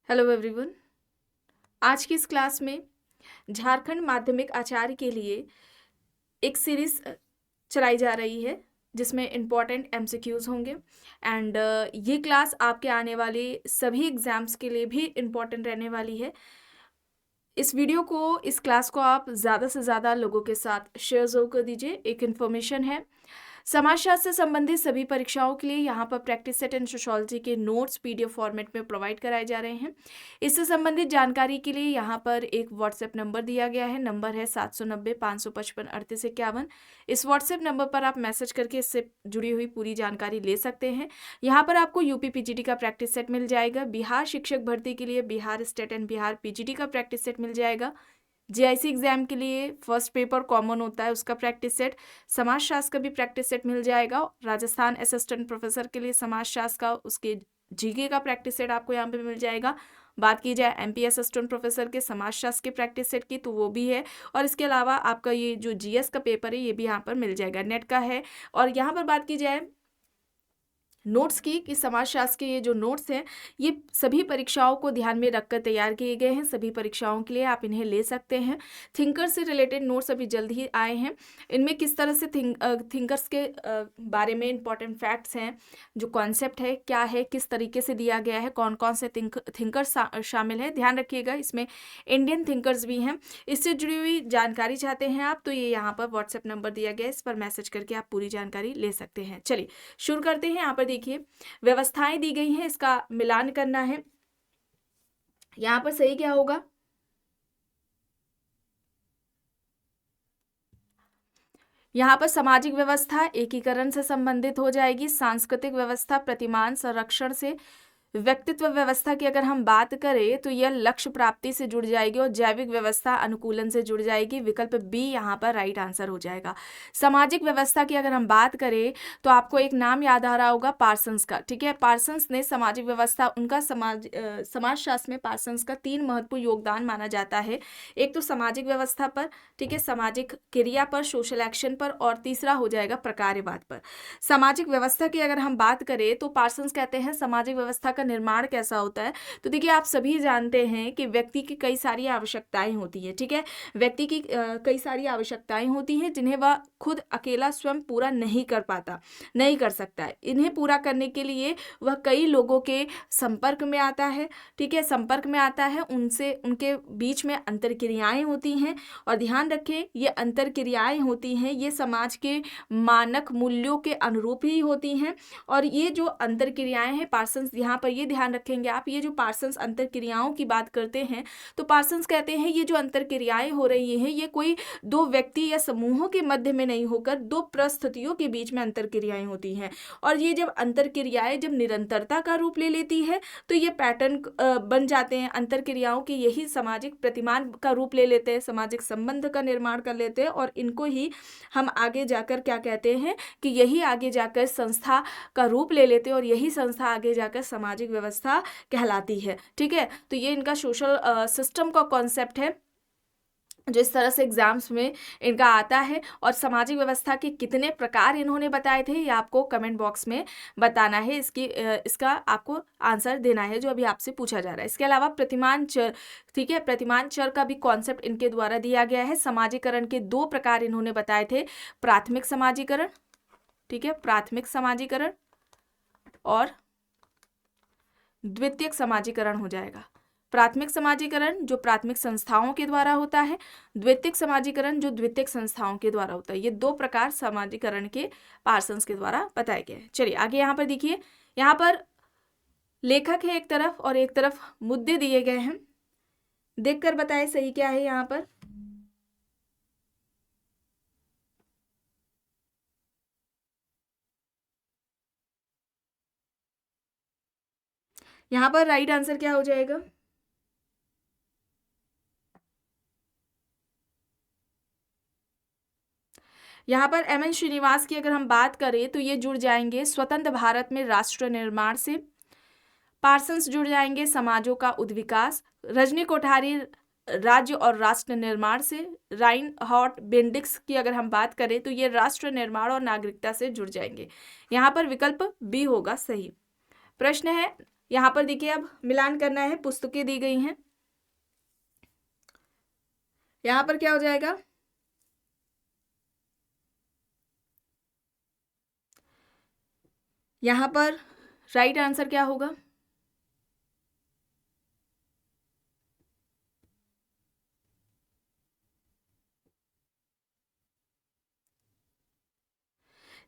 Hello everyone. आज की इस क्लास में झारखंड माध्यमिक आचार्य के लिए एक सीरीज चलाई जा रही है जिसमें इम्पॉर्टेंट एमसीक्यूज होंगे एंड ये क्लास आपके आने वाले सभी एग्जाम्स के लिए भी इम्पॉर्टेंट रहने वाली है। इस क्लास को आप ज़्यादा से ज़्यादा लोगों के साथ शेयर ज़रूर कर दीजिए। एक इन्फॉर्मेशन है, समाजशास्त्र से संबंधित सभी परीक्षाओं के लिए यहाँ पर प्रैक्टिस सेट एंड सोशियोलॉजी के नोट्स पीडीएफ फॉर्मेट में प्रोवाइड कराए जा रहे हैं। इससे संबंधित जानकारी के लिए यहाँ पर एक व्हाट्सएप नंबर दिया गया है। नंबर है 790-555-3851। इस व्हाट्सएप नंबर पर आप मैसेज करके इससे जुड़ी हुई पूरी जानकारी ले सकते हैं। यहाँ पर आपको यूपी पीजीटी का प्रैक्टिस सेट मिल जाएगा, बिहार शिक्षक भर्ती के लिए Bihar state and Bihar PGT का प्रैक्टिस सेट मिल जाएगा, जीआईसी एग्जाम के लिए फर्स्ट पेपर कॉमन होता है उसका प्रैक्टिस सेट, समाजशास्त्र का भी प्रैक्टिस सेट मिल जाएगा। राजस्थान असिस्टेंट प्रोफेसर के लिए समाजशास्त्र का उसके जीके का प्रैक्टिस सेट आपको यहाँ पे मिल जाएगा। बात की जाए एमपी असिस्टेंट प्रोफेसर के समाजशास्त्र के प्रैक्टिस सेट की तो वो भी है, और इसके अलावा आपका ये जो जीएस का पेपर है ये भी यहाँ पर मिल जाएगा, नेट का है। और यहाँ पर बात की जाए नोट्स की कि समाजशास्त्र के ये जो नोट्स हैं ये सभी परीक्षाओं को ध्यान में रखकर तैयार किए गए हैं। सभी परीक्षाओं के लिए आप इन्हें ले सकते हैं। थिंकर से रिलेटेड नोट्स अभी जल्द ही आए हैं। इनमें किस तरह से थिंकर्स के बारे में इंपॉर्टेंट फैक्ट्स हैं, जो कॉन्सेप्ट है क्या है, किस तरीके से दिया गया है, कौन कौन से थिंकर्स शामिल है, ध्यान रखिएगा इसमें इंडियन थिंकर्स भी हैं। इससे जुड़ी हुई जानकारी चाहते हैं आप तो ये यहाँ पर व्हाट्सएप नंबर दिया गया है, इस पर मैसेज करके आप पूरी जानकारी ले सकते हैं। चलिए शुरू करते हैं। यहाँ पर देखिए व्यवस्थाएं दी गई हैं, इसका मिलान करना है। यहां पर सही क्या होगा, यहाँ पर सामाजिक व्यवस्था एकीकरण से संबंधित हो जाएगी, सांस्कृतिक व्यवस्था प्रतिमान संरक्षण से, व्यक्तित्व व्यवस्था की अगर हम बात करें तो यह लक्ष्य प्राप्ति से जुड़ जाएगी, और जैविक व्यवस्था अनुकूलन से जुड़ जाएगी। विकल्प बी यहाँ पर राइट आंसर हो जाएगा। सामाजिक व्यवस्था की अगर हम बात करें तो आपको एक नाम याद आ रहा होगा, पार्सन्स का। ठीक है, पार्सन्स ने सामाजिक व्यवस्था, उनका समाजशास्त्र में पार्सन्स का 3 महत्वपूर्ण योगदान माना जाता है। एक तो सामाजिक व्यवस्था पर, ठीक है, सामाजिक क्रिया पर, सोशल एक्शन पर, और तीसरा हो जाएगा प्रकार्यवाद पर। सामाजिक व्यवस्था की अगर हम बात करें तो पार्सन्स कहते हैं सामाजिक व्यवस्था का निर्माण कैसा होता है। तो देखिए आप सभी जानते हैं कि व्यक्ति की कई सारी आवश्यकताएं होती है। ठीक है, व्यक्ति की कई सारी आवश्यकताएं होती हैं जिन्हें वह खुद अकेला स्वयं पूरा नहीं कर सकता है। इन्हें पूरा करने के लिए वह कई लोगों के संपर्क में आता है। ठीक है, संपर्क में आता है, उनसे उनके बीच में अंतरक्रियाएं होती हैं। और ध्यान रखें ये अंतरक्रियाएं होती हैं ये समाज के मानक मूल्यों के अनुरूप ही होती हैं। और ये जो अंतरक्रियाएं हैं पार्सन्स, यहाँ पर ये ध्यान रखेंगे आप, ये जो पार्सन्स अंतरक्रियाओं की बात करते हैं तो पार्सन्स कहते हैं ये जो अंतरक्रियाएं हो रही हैं ये कोई दो व्यक्ति या समूहों के मध्य में नहीं होकर दो परिस्थितियों के बीच में अंतरक्रियाएं होती हैं। और ये जब अंतरक्रियाएं जब निरंतरता का रूप ले लेती है तो ये पैटर्न बन जाते हैं अंतरक्रियाओं के, यही सामाजिक प्रतिमान का रूप ले लेते हैं, सामाजिक संबंध का निर्माण कर लेते हैं। और इनको ही हम आगे जाकर क्या कहते हैं कि यही आगे जाकर संस्था का रूप ले लेते हैं, और यही संस्था आगे जाकर सामाजिक व्यवस्था कहलाती है। ठीक है, तो ये इनका सोशल सिस्टम का कॉन्सेप्ट है जो इस तरह से एग्जाम्स में इनका आता है। और सामाजिक व्यवस्था के कितने प्रकार इन्होंने बताए थे ये आपको कमेंट बॉक्स में बताना है, इसका आपको आंसर देना है जो अभी आपसे पूछा जा रहा है। इसके अलावा प्रतिमान चर, ठीक है, प्रतिमान चर का भी कॉन्सेप्ट इनके द्वारा दिया गया है। समाजीकरण के 2 प्रकार इन्होंने बताए थे, प्राथमिक समाजीकरण, ठीक है, प्राथमिक समाजीकरण और द्वितीयक समाजीकरण हो जाएगा। प्राथमिक समाजीकरण जो प्राथमिक संस्थाओं के द्वारा होता है, द्वितीयक समाजीकरण जो द्वितीयक संस्थाओं के द्वारा होता है। ये 2 प्रकार समाजीकरण के पार्सन्स के द्वारा बताए गए हैं। चलिए आगे यहाँ पर देखिए, यहाँ पर लेखक है एक तरफ और एक तरफ मुद्दे दिए गए हैं, देखकर बताए सही क्या है। यहाँ पर राइट आंसर क्या हो जाएगा, यहाँ पर एम.एन. श्रीनिवास की अगर हम बात करें तो ये जुड़ जाएंगे स्वतंत्र भारत में राष्ट्र निर्माण से, पार्सन्स जुड़ जाएंगे समाजों का उद्विकास, रजनी कोठारी राज्य और राष्ट्र निर्माण से, राइन हॉट बेंडिक्स की अगर हम बात करें तो ये राष्ट्र निर्माण और नागरिकता से जुड़ जाएंगे। यहाँ पर विकल्प बी होगा सही। प्रश्न है यहाँ पर देखिए अब मिलान करना है, पुस्तकें दी गई हैं। यहाँ पर क्या हो जाएगा, यहाँ पर राइट आंसर क्या होगा,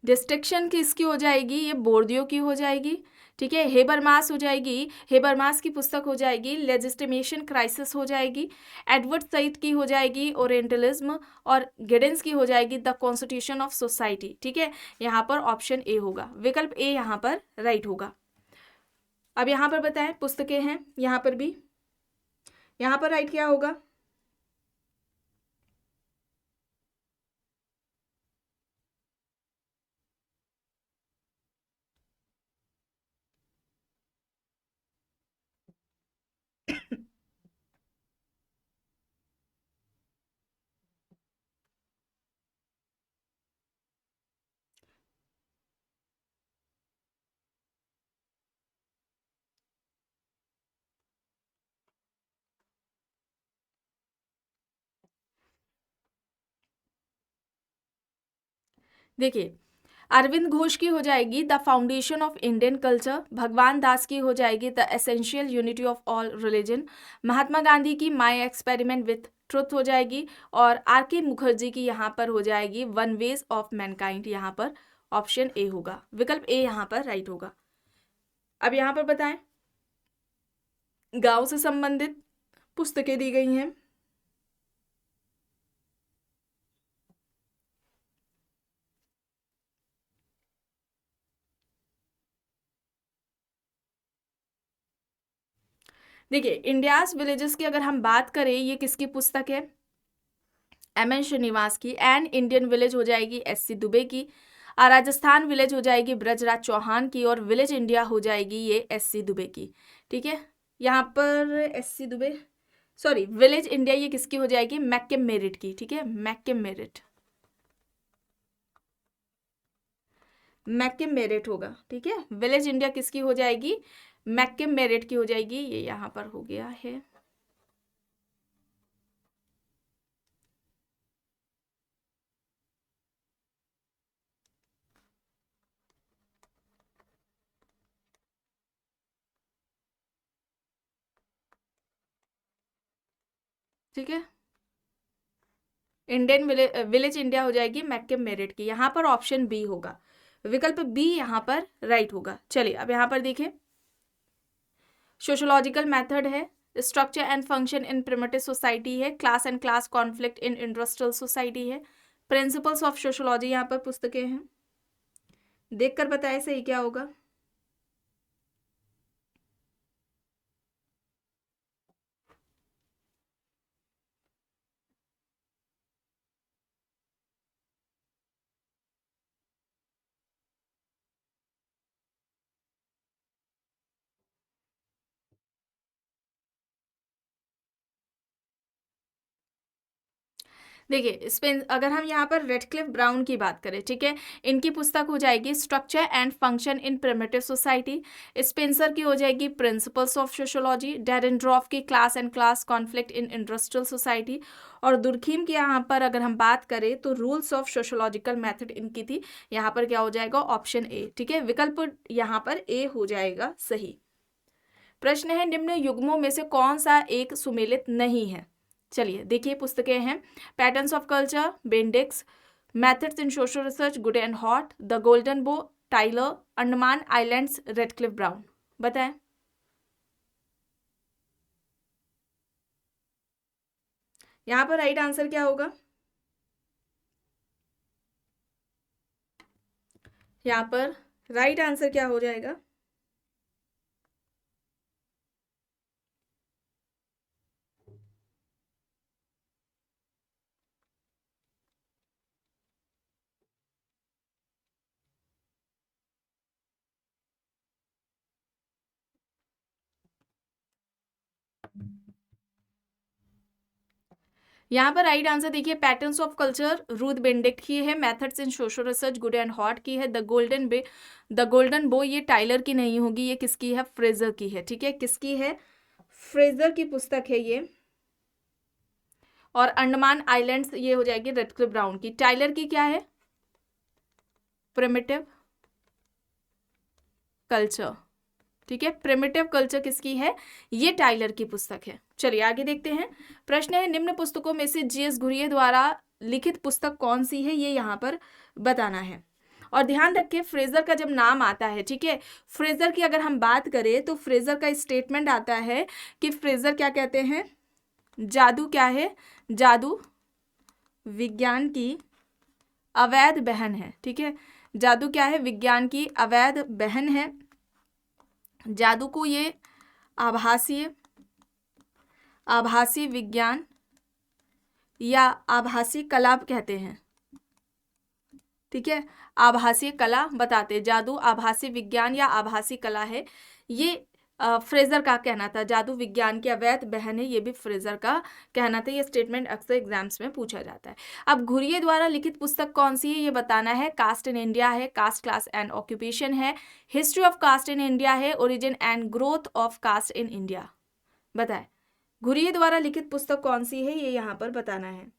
डिस्ट्रक्शन किसकी हो जाएगी, ये बोर्दियो की हो जाएगी। ठीक है, हेबरमास हो जाएगी, हेबरमास की पुस्तक हो जाएगी लेजिस्टिमेशन क्राइसिस हो जाएगी। एडवर्ड सईद की हो जाएगी ओरिएंटलिज्म, और गिडेंस की हो जाएगी द कॉन्स्टिट्यूशन ऑफ सोसाइटी। ठीक है, यहाँ पर ऑप्शन ए होगा, विकल्प ए यहाँ पर राइट होगा। अब यहाँ पर बताएं, पुस्तकें हैं यहाँ पर भी, यहाँ पर राइट क्या होगा, देखिए अरविंद घोष की हो जाएगी the foundation of Indian culture, Bhagwan Das की हो जाएगी the essential unity of all religion, Mahatma Gandhi की माई एक्सपेरिमेंट विथ ट्रुथ हो जाएगी, और आर के मुखर्जी की यहाँ पर हो जाएगी वन वेज ऑफ मैनकाइंड। यहाँ पर ऑप्शन ए होगा, विकल्प ए यहाँ पर राइट होगा। अब यहाँ पर बताएं, गांव से संबंधित पुस्तकें दी गई हैं। देखिए इंडियाज विलेजेस की अगर हम बात करें, ये किसकी पुस्तक है, एम एन श्रीनिवास की। एन इंडियन विलेज हो जाएगी एस सी दुबे की। राजस्थान विलेज हो जाएगी ब्रजराज चौहान की, और विलेज इंडिया हो जाएगी ये एस सी दुबे की। ठीक है, यहाँ पर S C Dube, sorry village India ये किसकी हो जाएगी, मैककेम मेरिट की। ठीक है, मैककेम मेरिट, मैककेम मेरिट होगा। ठीक है, विलेज इंडिया किसकी हो जाएगी, मैककेम मेरिट की हो जाएगी। ये यहाँ पर हो गया है। ठीक है, इंडियन विलेज इंडिया हो जाएगी मैककेम मेरिट की। यहाँ पर ऑप्शन बी होगा, विकल्प बी यहाँ पर राइट होगा। चलिए अब यहाँ पर देखें, सोशोलॉजिकल मेथड है, structure and function in primitive society है, class and class conflict in industrial society है, प्रिंसिपल्स ऑफ सोशोलॉजी यहाँ पर पुस्तकें हैं। देखकर बताएं सही क्या होगा। देखिए स्पेन, अगर हम यहाँ पर रेडक्लिफ ब्राउन की बात करें, ठीक है, इनकी पुस्तक हो जाएगी structure and function in primitive society. Spencer की हो जाएगी प्रिंसिपल्स ऑफ सोशोलॉजी। डेरेनड्रॉफ की class and class conflict in industrial society. और दुर्खीम की यहाँ पर अगर हम बात करें तो रूल्स ऑफ सोशोलॉजिकल मेथड इनकी थी। यहाँ पर क्या हो जाएगा, ऑप्शन ए। ठीक है, विकल्प यहाँ पर ए हो जाएगा सही। प्रश्न है, निम्न युग्मों में से कौन सा एक सुमेलित नहीं है। चलिए देखिए, पुस्तकें हैं patterns of culture, Benedict, methods in social research, Goode and Hatt, the golden bough, Tylor, Andaman islands, Radcliffe Brown. बताएं, यहाँ पर राइट आंसर क्या होगा, यहाँ पर राइट आंसर क्या हो जाएगा, यहाँ पर राइट आंसर देखिए, patterns of culture Ruth Benedict की है, methods in social research Goode and hot की है, द गोल्डन बो ये टाइलर की नहीं होगी, ये किसकी है, फ्रेजर की है। ठीक है, किसकी है, फ्रेजर की पुस्तक है ये। और अंडमान आइलैंड्स ये हो जाएगी रेडक्लिफ ब्राउन की। टाइलर की क्या है, प्रिमिटिव कल्चर। ठीक है, प्रिमिटिव कल्चर किसकी है, ये टाइलर की पुस्तक है। चलिए आगे देखते हैं। प्रश्न है, निम्न पुस्तकों में से जीएस घुरिये द्वारा लिखित पुस्तक कौन सी है, ये यहाँ पर बताना है। और ध्यान रखिए, फ्रेजर का जब नाम आता है, ठीक है, फ्रेजर की अगर हम बात करें तो फ्रेजर का स्टेटमेंट आता है कि फ्रेजर क्या कहते हैं, जादू क्या है, जादू विज्ञान की अवैध बहन है। ठीक है, जादू क्या है, विज्ञान की अवैध बहन है। जादू को ये आभासी विज्ञान या आभासी कला कहते हैं। ठीक है, आभासी कला बताते, जादू आभासी विज्ञान या आभासी कला है, ये फ्रेजर का कहना था। जादू विज्ञान की अवैध बहन है, ये भी फ्रेजर का कहना था। ये स्टेटमेंट अक्सर एग्जाम्स में पूछा जाता है। अब घुरिये द्वारा लिखित पुस्तक कौन सी है, ये बताना है। कास्ट इन इंडिया है, कास्ट क्लास एंड ऑक्यूपेशन है, history of caste in India है, origin and growth of caste in India. बताए, घुरिये द्वारा लिखित पुस्तक कौन सी है, ये यहाँ पर बताना है।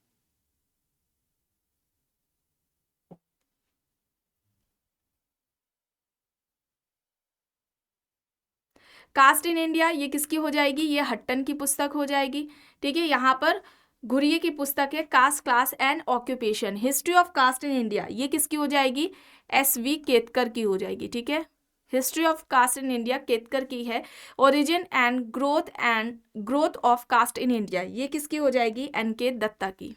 कास्ट इन इंडिया ये किसकी हो जाएगी, ये हट्टन की पुस्तक हो जाएगी। ठीक है, यहाँ पर घुरिये की पुस्तक है caste class and occupation. History of caste in India ये किसकी हो जाएगी, SV केतकर की हो जाएगी। ठीक है, history of caste in India Ketkar की है। Origin and growth of caste in India ये किसकी हो जाएगी, NK दत्ता की।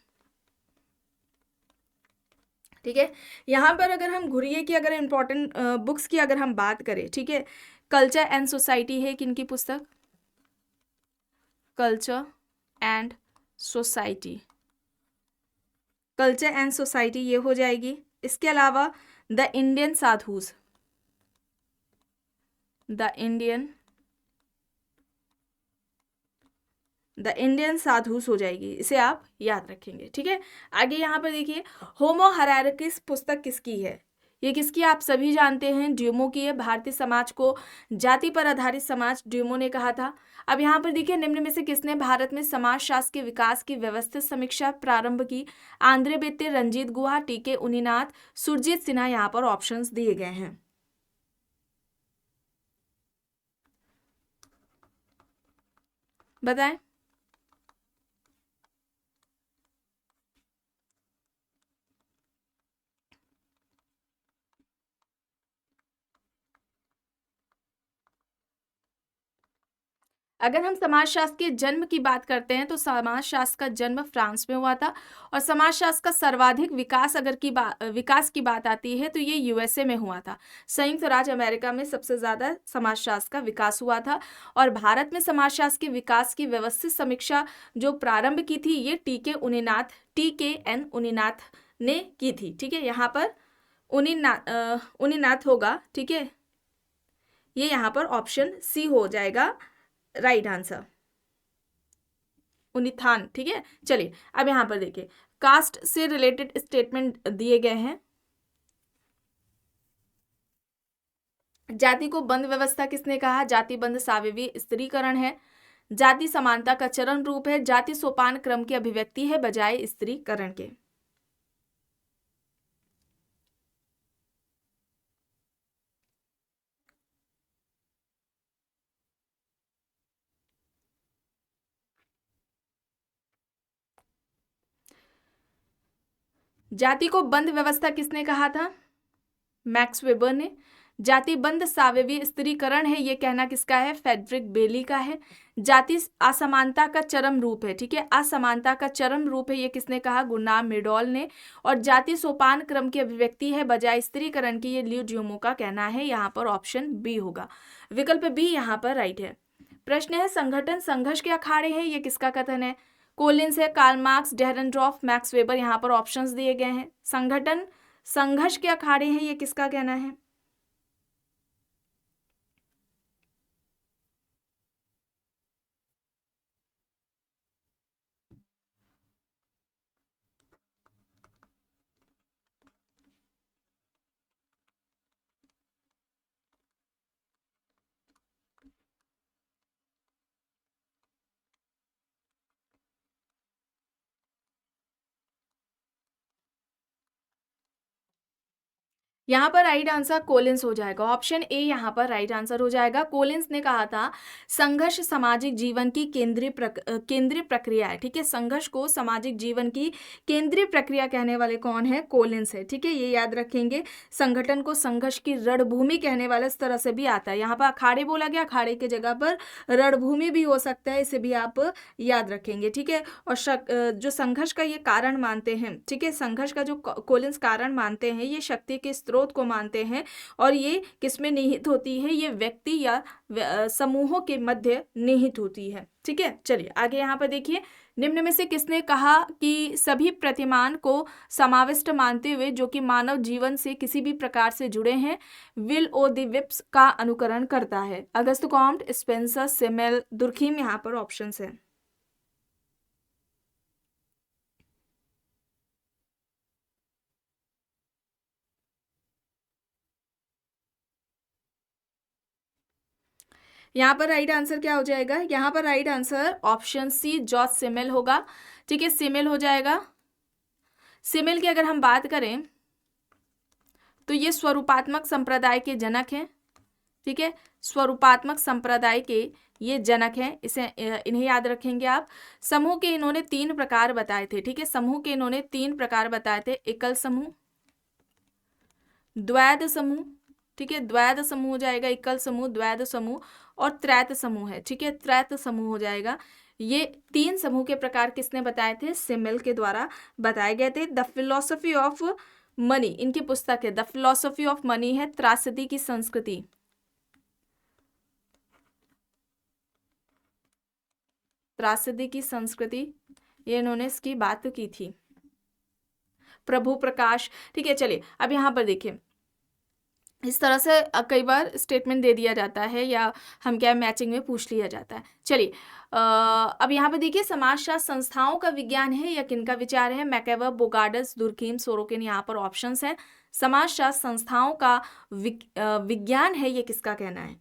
ठीक है, यहाँ पर अगर हम घुरिये की अगर इंपॉर्टेंट बुक्स की अगर हम बात करें, ठीक है, कल्चर एंड सोसाइटी है किनकी पुस्तक, culture and society, culture and society ये हो जाएगी। इसके अलावा the Indian sadhus, the Indian sadhus हो जाएगी, इसे आप याद रखेंगे। ठीक है, आगे यहाँ पर देखिए, होमो हायरार्किस पुस्तक किसकी है, ये किसकी आप सभी जानते हैं, ड्यूमो की है। भारतीय समाज को जाति पर आधारित समाज ड्यूमो ने कहा था। अब यहाँ पर देखिए, निम्न में से किसने भारत में समाजशास्त्र के विकास की व्यवस्थित समीक्षा प्रारंभ की, आंद्रे बेत्ते, रंजीत गुहा, TK उनीनाथ, सुरजीत सिन्हा, यहाँ पर ऑप्शंस दिए गए हैं। बताएं, अगर हम समाजशास्त्र के जन्म की बात करते हैं तो समाजशास्त्र का जन्म फ्रांस में हुआ था। और समाजशास्त्र का सर्वाधिक विकास विकास की बात आती है तो ये USA में हुआ था। संयुक्त राज्य अमेरिका में सबसे ज्यादा समाजशास्त्र का विकास हुआ था। और भारत में समाजशास्त्र के विकास की व्यवस्थित समीक्षा जो प्रारंभ की थी, ये TKN उनीनाथ ने की थी। ठीक है, यहाँ पर उनीनाथ होगा। ठीक है, ये यहाँ पर ऑप्शन C हो जाएगा राइट आंसर, उनिथान। ठीक है, चलिए अब यहां पर देखिए, कास्ट से रिलेटेड स्टेटमेंट दिए गए हैं। जाति को बंद व्यवस्था किसने कहा, जाति बंद साविवी स्त्रीकरण है। जाति समानता का चरण रूप है। जाति सोपान क्रम की अभिव्यक्ति है बजाय स्त्रीकरण के। जाति को बंद व्यवस्था किसने कहा था, मैक्स वेबर ने। जाति बंद साविवी स्त्रीकरण है, ये कहना किसका है, फ्रेडरिक बेली का है। जाति असमानता का चरम रूप है। ठीक है, असमानता का चरम रूप है, ये किसने कहा, गुरनाम मेडॉल ने। और जाति सोपान क्रम की अभिव्यक्ति है बजाय स्त्रीकरण की, ये ल्यू ड्यूमो का कहना है। यहाँ पर ऑप्शन B होगा, विकल्प B यहाँ पर राइट है। प्रश्न है, संगठन संघर्ष के अखाड़े हैं, ये किसका कथन है, कोलिंस है, कार्ल मार्क्स, डेहरनड्रॉफ, मैक्स वेबर। यहाँ पर ऑप्शंस दिए गए हैं। संगठन संघर्ष के अखाड़े हैं, ये किसका कहना है, यहाँ पर राइट आंसर कोलिंस हो जाएगा, ऑप्शन ए यहाँ पर राइट आंसर हो जाएगा। कोलिंस ने कहा था संघर्ष सामाजिक जीवन की केंद्रीय प्रक्रिया है, ठीक है। संघर्ष को सामाजिक जीवन की केंद्रीय प्रक्रिया कहने वाले कौन है? कोलिंस है, ठीक है, ये याद रखेंगे। संगठन को संघर्ष की रणभूमि कहने वाला इस तरह से भी आता है। यहाँ पर अखाड़े बोला गया, अखाड़े की जगह पर रणभूमि भी हो सकता है, इसे भी आप याद रखेंगे, ठीक है। और जो संघर्ष का ये कारण मानते हैं, ठीक है, संघर्ष का जो कोलिंस कारण मानते हैं, ये शक्ति के स्रोत को मानते हैं और ये किसमें निहित होती है? ये व्यक्ति या समूहों के मध्य निहित होती है, ठीक है। चलिए आगे यहाँ पर देखिए, निम्न में से किसने कहा कि सभी प्रतिमान को समाविष्ट मानते हुए जो कि मानव जीवन से किसी भी प्रकार से जुड़े हैं, विल ओ द विप्स का अनुकरण करता है? Auguste Comte, Spencer, Simmel, Durkheim यहाँ पर ऑप्शन है। यहाँ पर राइट आंसर क्या हो जाएगा? यहाँ पर right answer option C George Simmel होगा, ठीक है, सिमेल हो जाएगा। सिमेल की अगर हम बात करें तो ये स्वरूपात्मक संप्रदाय के जनक हैं, ठीक है, स्वरूपात्मक संप्रदाय के ये जनक हैं, इन्हें याद रखेंगे आप। समूह के इन्होंने 3 प्रकार बताए थे, ठीक है, समूह के इन्होंने 3 प्रकार बताए थे, एकल समूह, द्वैध समूह, ठीक है, द्वैध समूह हो जाएगा, एकल समूह, द्वैध समूह और त्रैत समूह है, ठीक है, त्रैत समूह हो जाएगा। ये 3 समूह के प्रकार किसने बताए थे? सिमेल के द्वारा बताए गए थे। द फिलोसफी ऑफ मनी इनकी पुस्तक है, द फिलोसफी ऑफ मनी है, त्रासदी की संस्कृति, त्रासदी की संस्कृति, ये इन्होंने इसकी बात की थी। प्रभु प्रकाश, ठीक है। चलिए अब यहाँ पर देखिए, इस तरह से कई बार स्टेटमेंट दे दिया जाता है या हम क्या मैचिंग में पूछ लिया जाता है। चलिए अब यहाँ पे देखिए, समाजशास्त्र संस्थाओं का विज्ञान है या किनका विचार है? मैकेवर, बोगार्डस, दुर्खीम, सोरोकिन यहाँ पर ऑप्शंस हैं। समाजशास्त्र संस्थाओं का विज्ञान है, ये किसका कहना है?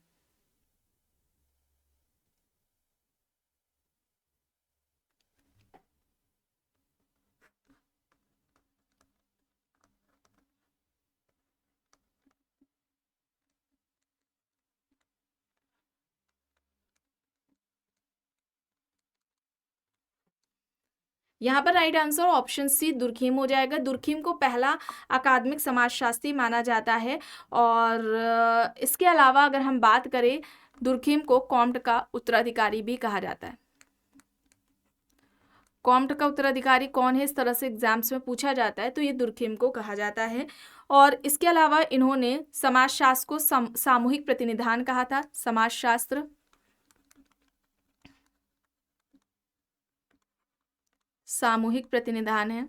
यहाँ पर right answer option C Durkheim हो जाएगा। दुर्खीम को पहला अकादमिक समाजशास्त्री माना जाता है और इसके अलावा अगर हम बात करें, दुर्खीम को कॉम्ट का उत्तराधिकारी भी कहा जाता है। कॉम्ट का उत्तराधिकारी कौन है, इस तरह से एग्जाम्स में पूछा जाता है, तो ये दुर्खीम को कहा जाता है। और इसके अलावा इन्होंने समाजशास्त्र को सामूहिक प्रतिनिधान कहा था। समाजशास्त्र सामूहिक प्रतिनिधान है।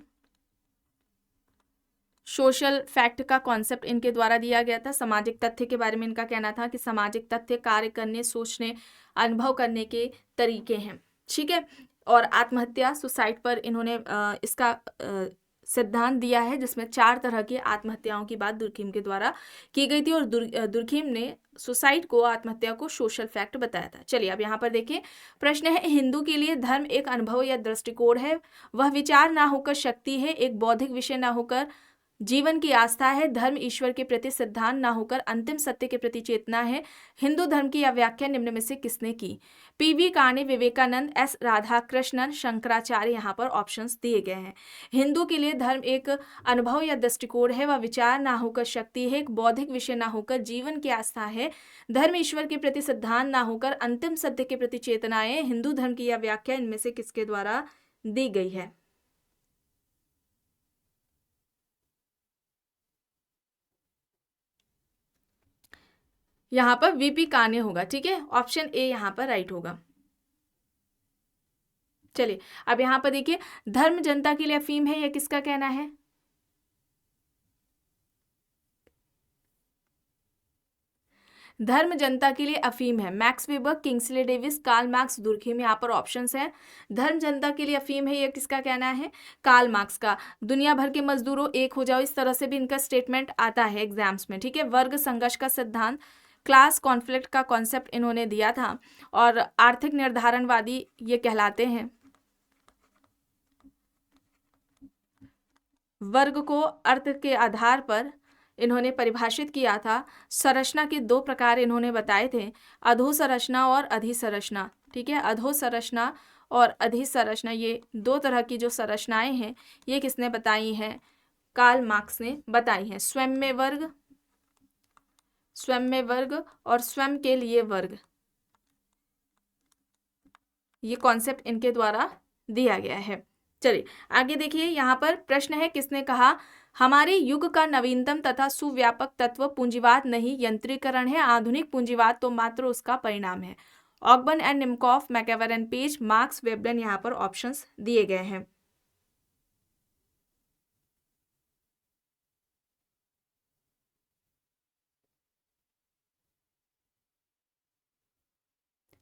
सोशल फैक्ट का कॉन्सेप्ट इनके द्वारा दिया गया था। सामाजिक तथ्य के बारे में इनका कहना था कि सामाजिक तथ्य कार्य करने, सोचने, अनुभव करने के तरीके हैं, ठीक है। और आत्महत्या, सुसाइड पर इन्होंने इसका सिद्धांत दिया है, जिसमें 4 तरह की आत्महत्याओं की बात दुर्खीम के द्वारा की गई थी और दुर्खीम ने सुसाइड को, आत्महत्या को सोशल फैक्ट बताया था। चलिए अब यहाँ पर देखिए, प्रश्न है, हिंदू के लिए धर्म एक अनुभव या दृष्टिकोण है, वह विचार ना होकर शक्ति है, एक बौद्धिक विषय ना होकर जीवन की आस्था है, धर्म ईश्वर के प्रति सिद्धांत ना होकर अंतिम सत्य के प्रति चेतना है। हिंदू धर्म की यह व्याख्या निम्न में से किसने की? पीवी काने, विवेकानंद, एस राधाकृष्णन, शंकराचार्य यहाँ पर ऑप्शंस दिए गए हैं। हिंदू के लिए धर्म एक अनुभव या दृष्टिकोण है, वह विचार ना होकर शक्ति है, एक बौद्धिक विषय ना होकर जीवन की आस्था है, धर्म ईश्वर के प्रति सिद्धांत ना होकर अंतिम सत्य के प्रति चेतना है। हिंदू धर्म की यह व्याख्या इनमें से किसके द्वारा दी गई है? यहाँ पर वीपी काने होगा, ठीक है, ऑप्शन ए यहाँ पर राइट होगा। चलिए अब यहाँ पर देखिए, धर्म जनता के लिए अफीम है, यह किसका कहना है? धर्म जनता के लिए अफीम है, Max Weber, Kingsley Davis, Karl Marx, Durkheim, यहाँ पर ऑप्शंस हैं। धर्म जनता के लिए अफीम है, यह किसका कहना है? कार्ल मार्क्स का। दुनिया भर के मजदूरों एक हो जाओ, इस तरह से भी इनका स्टेटमेंट आता है एग्जाम्स में, ठीक है। वर्ग संघर्ष का सिद्धांत, क्लास कॉन्फ्लिक्ट का कॉन्सेप्ट इन्होंने दिया था और आर्थिक निर्धारणवादी ये कहलाते हैं। वर्ग को अर्थ के आधार पर इन्होंने परिभाषित किया था। संरचना के दो प्रकार इन्होंने बताए थे, अधोसंरचना और अधिसंरचना। ठीक है, अधोसंरचना और अधिसंरचना, ये दो तरह की जो संरचनाएं हैं ये किसने बताई हैं? कार्ल मार्क्स ने बताई हैं। स्वयं में वर्ग, स्वयं में वर्ग और स्वयं के लिए वर्ग, ये कॉन्सेप्ट इनके द्वारा दिया गया है। चलिए आगे देखिए, यहाँ पर प्रश्न है, किसने कहा हमारे युग का नवीनतम तथा सुव्यापक तत्व पूंजीवाद नहीं यंत्रीकरण है, आधुनिक पूंजीवाद तो मात्र उसका परिणाम है। Ogburn and Nimkoff, MacIver and Page, Marx, Veblen, यहाँ पर ऑप्शंस दिए गए हैं।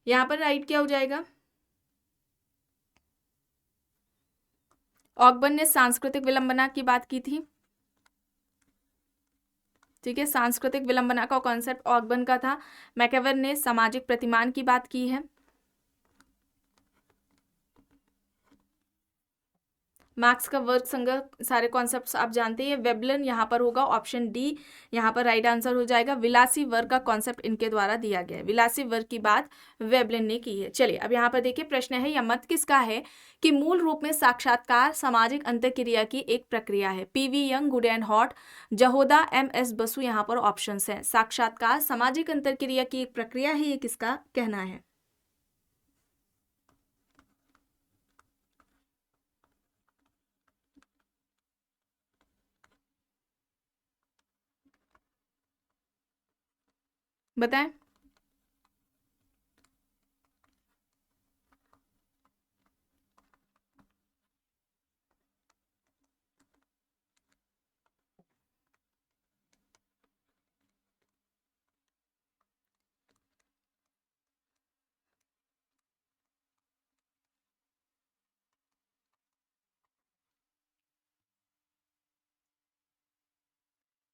यहाँ पर राइट क्या हो जाएगा? ऑगबर्न ने सांस्कृतिक विलंबना की बात की थी। ठीक है, सांस्कृतिक विलंबना का कॉन्सेप्ट ऑगबर्न का था। मैकएवर ने सामाजिक प्रतिमान की बात की है। मार्क्स का वर्ग संग्रह, सारे कॉन्सेप्ट्स आप जानते हैं। वेबलन यहाँ पर होगा ऑप्शन डी, यहाँ पर राइट आंसर हो जाएगा। विलासी वर्ग का कॉन्सेप्ट इनके द्वारा दिया गया है, विलासी वर्ग की बात वेबलन ने की है। चलिए अब यहाँ पर देखिए, प्रश्न है, यह मत किसका है कि मूल रूप में साक्षात्कार सामाजिक अंतःक्रिया की एक प्रक्रिया है? P V Young, Goode and Hatt, Jahoda, M S Basu, यहाँ पर ऑप्शन है। साक्षात्कार सामाजिक अंतःक्रिया की एक प्रक्रिया है, ये किसका कहना है? बताएं।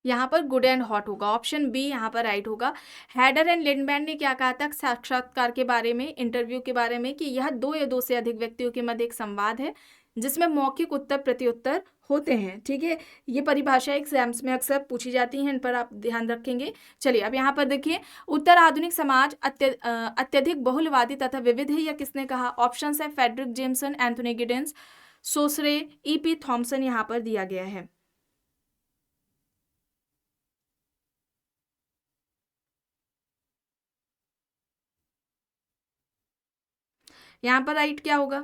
यहाँ पर गुड एंड हॉट होगा, ऑप्शन बी यहाँ पर राइट होगा। हैडर एंड लिंडमैन ने क्या कहा था साक्षात्कार के बारे में, इंटरव्यू के बारे में, कि यह दो या दो से अधिक व्यक्तियों के मध्य एक संवाद है जिसमें मौखिक उत्तर प्रत्युत्तर होते हैं। ठीक है, ये परिभाषा एग्जाम्स में अक्सर पूछी जाती हैं, इन पर आप ध्यान रखेंगे। चलिए अब यहाँ पर देखिए, उत्तर आधुनिक समाज अत्यधिक बहुलवादी तथा विविध है, या किसने कहा? ऑप्शन है Fredric Jameson, Anthony Giddens, Saussure, E P Thompson, यहाँ पर दिया गया है। यहाँ पर राइट क्या होगा?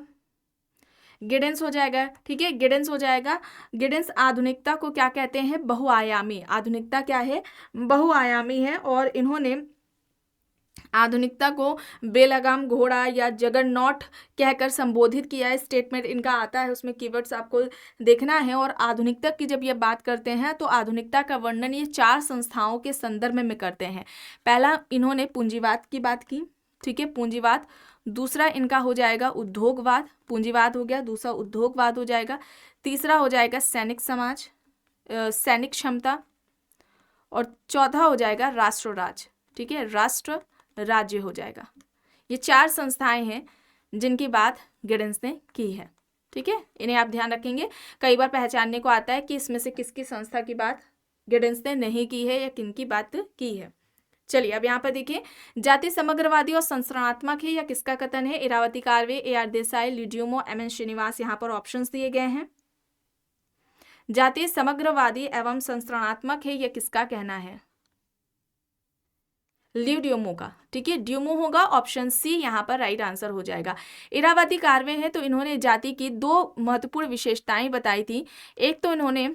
गिडेंस हो जाएगा। ठीक है, गिडेंस हो जाएगा। गिडेंस आधुनिकता को क्या कहते हैं? बहुआयामी। आधुनिकता क्या है? बहुआयामी है। और इन्होंने आधुनिकता को बेलगाम घोड़ा या जगरनॉट कहकर संबोधित किया है। स्टेटमेंट इनका आता है, उसमें कीवर्ड्स आपको देखना है। और आधुनिकता की जब ये बात करते हैं तो आधुनिकता का वर्णन ये चार संस्थाओं के संदर्भ में करते हैं। पहला इन्होंने पूंजीवाद की बात की। ठीक है, पूंजीवाद। दूसरा इनका हो जाएगा उद्योगवाद, पूंजीवाद हो गया, दूसरा उद्योगवाद हो जाएगा। तीसरा हो जाएगा सैनिक समाज, सैनिक क्षमता। और चौथा हो जाएगा राष्ट्र राज्य। ठीक है, राष्ट्र राज्य हो जाएगा। ये चार संस्थाएं हैं जिनकी बात गिडेंस ने की है। ठीक है, इन्हें आप ध्यान रखेंगे। कई बार पहचानने को आता है कि इसमें से किसकी संस्था की बात गिडेंस ने नहीं की है या किन की बात की है। चलिए अब यहाँ पर देखिए, जाति समग्रवादी और संस्करणात्मक है, या किसका कथन है? इरावती कार्वे, ए आर देसाई, ल्यूडियोमो, एम एन श्रीनिवास, यहाँ पर ऑप्शंस दिए गए हैं। जाति समग्रवादी एवं संस्करणात्मक है, यह किसका कहना है? ल्यूडियोमो का। ठीक है, ड्यूमो होगा, ऑप्शन सी यहाँ पर राइट आंसर हो जाएगा। इरावती कार्वे हैं तो इन्होंने जाति की दो महत्वपूर्ण विशेषताएं बताई थी। एक तो इन्होंने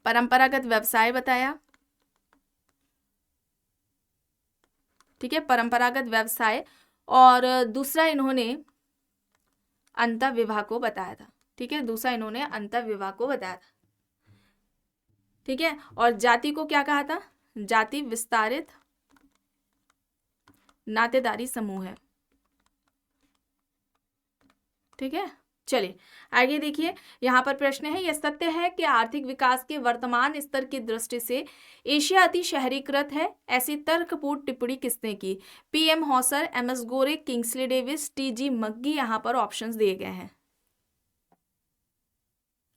परंपरागत व्यवसाय बताया। ठीक है, परंपरागत व्यवसाय। और दूसरा इन्होंने अंतःविवाह को बताया था। ठीक है, दूसरा इन्होंने अंतःविवाह को बताया था। ठीक है, और जाति को क्या कहा था? जाति विस्तारित नातेदारी समूह है। ठीक है, चलिए आगे देखिए, यहाँ पर प्रश्न है, यह सत्य है कि आर्थिक विकास के वर्तमान स्तर की दृष्टि से एशिया अति शहरीकृत है? ऐसी तर्कपूर्ण टिप्पणी किसने की? पीएम हॉसर, एम एस गोरे, किंग्सली डेविस, टी.जी. मग्गी, यहाँ पर ऑप्शंस दिए गए हैं।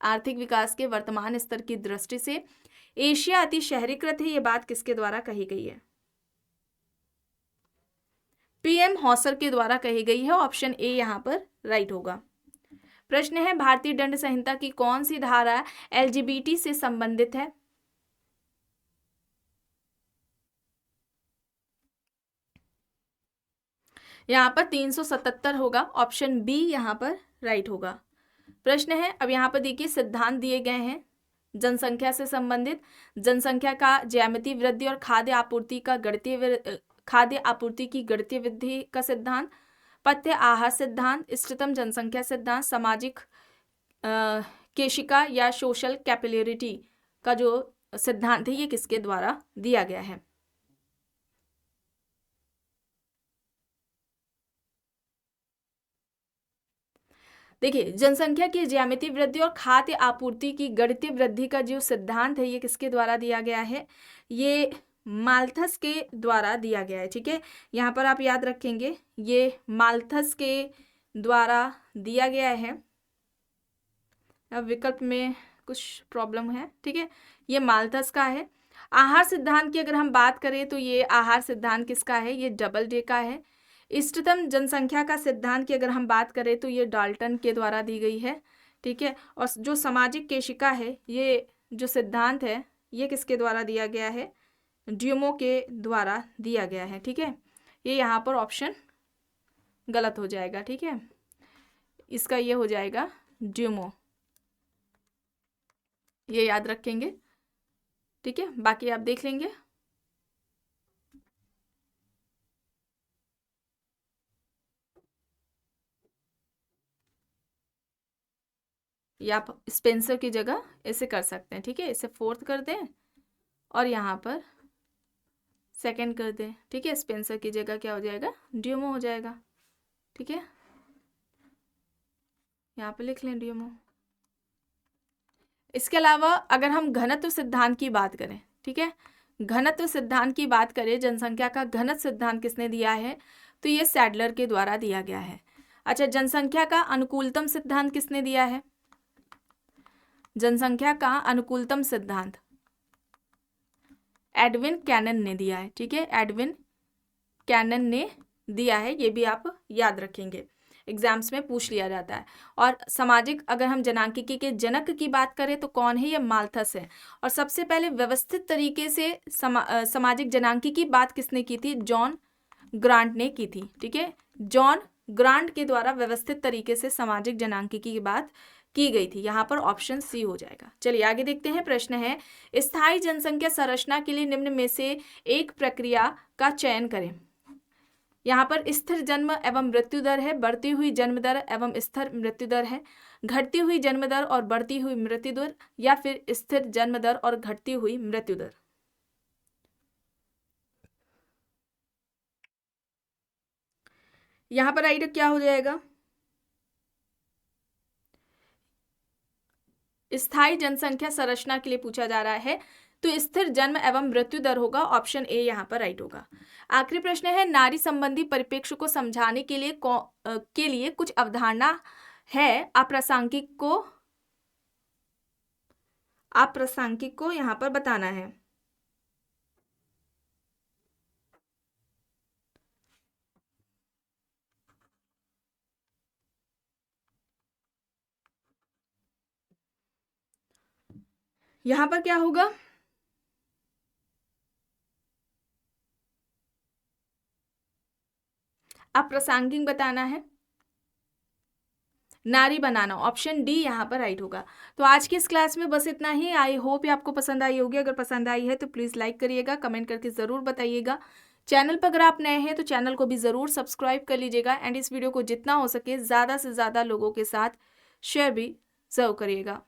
आर्थिक विकास के वर्तमान स्तर की दृष्टि से एशिया अति शहरीकृत है, ये बात किसके द्वारा कही गई है? पीएम हॉसर के द्वारा कही गई है। ऑप्शन ए यहाँ पर राइट होगा। प्रश्न है, भारतीय दंड संहिता की कौन सी धारा एलजीबीटी से संबंधित है? यहाँ पर 377 होगा। ऑप्शन बी यहाँ पर राइट होगा। प्रश्न है, अब यहाँ पर देखिए सिद्धांत दिए गए हैं जनसंख्या से संबंधित। जनसंख्या का ज्यामितीय वृद्धि और खाद्य आपूर्ति की गणितीय वृद्धि का सिद्धांत, पथ्य आहार सिद्धांत, इष्टतम जनसंख्या सिद्धांत, सामाजिक केशिका या सोशल कैपिलरिटी का जो सिद्धांत है ये किसके द्वारा दिया गया है? देखिए, जनसंख्या की ज्यामितीय वृद्धि और खाद्य आपूर्ति की गणितीय वृद्धि का जो सिद्धांत है ये किसके द्वारा दिया गया है? ये माल्थस के द्वारा दिया गया है। ठीक है, यहाँ पर आप याद रखेंगे ये माल्थस के द्वारा दिया गया है। अब विकल्प में कुछ प्रॉब्लम है। ठीक है, ये माल्थस का है। आहार सिद्धांत की अगर हम बात करें तो ये आहार सिद्धांत किसका है? ये डबल डे का है। इष्टतम जनसंख्या का सिद्धांत की अगर हम बात करें तो ये डाल्टन के द्वारा दी गई है। ठीक है, और जो सामाजिक केशिका है ये जो सिद्धांत है ये किसके द्वारा दिया गया है? ड्यूमो के द्वारा दिया गया है। ठीक है, ये यहाँ पर ऑप्शन गलत हो जाएगा। ठीक है, इसका ये हो जाएगा ड्यूमो, ये याद रखेंगे। ठीक है, बाकी आप देख लेंगे। या आप स्पेंसर की जगह ऐसे कर सकते हैं। ठीक है, इसे फोर्थ कर दें और यहाँ पर सेकंड कर दें। ठीक है, स्पेंसर की जगह क्या हो जाएगा? ड्यूमो हो जाएगा। ठीक है, यहाँ पे लिख लें ड्यूमो। इसके अलावा अगर हम घनत्व सिद्धांत की बात करें, ठीक है, घनत्व सिद्धांत की बात करें, जनसंख्या का घनत्व सिद्धांत किसने दिया है? तो ये सैडलर के द्वारा दिया गया है। अच्छा, जनसंख्या का अनुकूलतम सिद्धांत किसने दिया है? जनसंख्या का अनुकूलतम सिद्धांत एडविन कैनन ने दिया है। ठीक है, एडविन कैनन ने दिया है, ये भी आप याद रखेंगे, एग्जाम्स में पूछ लिया जाता है। और सामाजिक अगर हम जनांकिकी के जनक की बात करें तो कौन है? ये माल्थस है। और सबसे पहले व्यवस्थित तरीके से सामाजिक जनांकिकी की बात किसने की थी? जॉन ग्रांट ने की थी। ठीक है, जॉन ग्रांट के द्वारा व्यवस्थित तरीके से सामाजिक जनांकिकी की बात की गई थी। यहाँ पर ऑप्शन सी हो जाएगा। चलिए आगे देखते हैं। प्रश्न है, स्थायी जनसंख्या संरचना के लिए निम्न में से एक प्रक्रिया का चयन करें। यहाँ पर स्थिर जन्म एवं मृत्यु दर है, बढ़ती हुई जन्म दर एवं स्थिर मृत्यु दर है, घटती हुई जन्म दर और बढ़ती हुई मृत्यु दर, या फिर स्थिर जन्म दर और घटती हुई मृत्यु दर। यहाँ पर राइट क्या हो जाएगा? स्थायी जनसंख्या संरचना के लिए पूछा जा रहा है तो स्थिर जन्म एवं मृत्यु दर होगा। ऑप्शन ए यहाँ पर राइट होगा। आखिरी प्रश्न है, नारी संबंधी परिप्रेक्ष्य को समझाने के लिए कुछ अवधारणा है, अप्रासंगिक को यहाँ पर बताना है। यहाँ पर क्या होगा? अप्रासंगिक बताना है, नारी बनाना। ऑप्शन डी यहाँ पर राइट होगा। तो आज की इस क्लास में बस इतना ही। आई होप ये आपको पसंद आई होगी। अगर पसंद आई है तो प्लीज़ लाइक करिएगा, कमेंट करके ज़रूर बताइएगा। चैनल पर अगर आप नए हैं तो चैनल को भी ज़रूर सब्सक्राइब कर लीजिएगा एंड इस वीडियो को जितना हो सके ज़्यादा से ज़्यादा लोगों के साथ शेयर भी ज़रूर करिएगा।